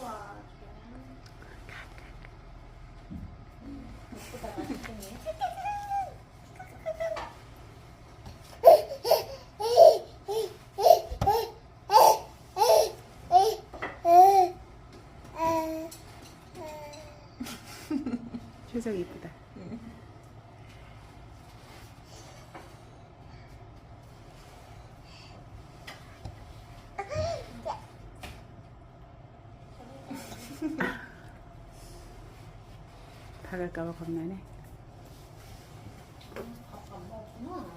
우와, 예쁘다, 맛있겠네. 표정 이쁘다. 박을까봐 겁나네. 밥 안 먹었구나.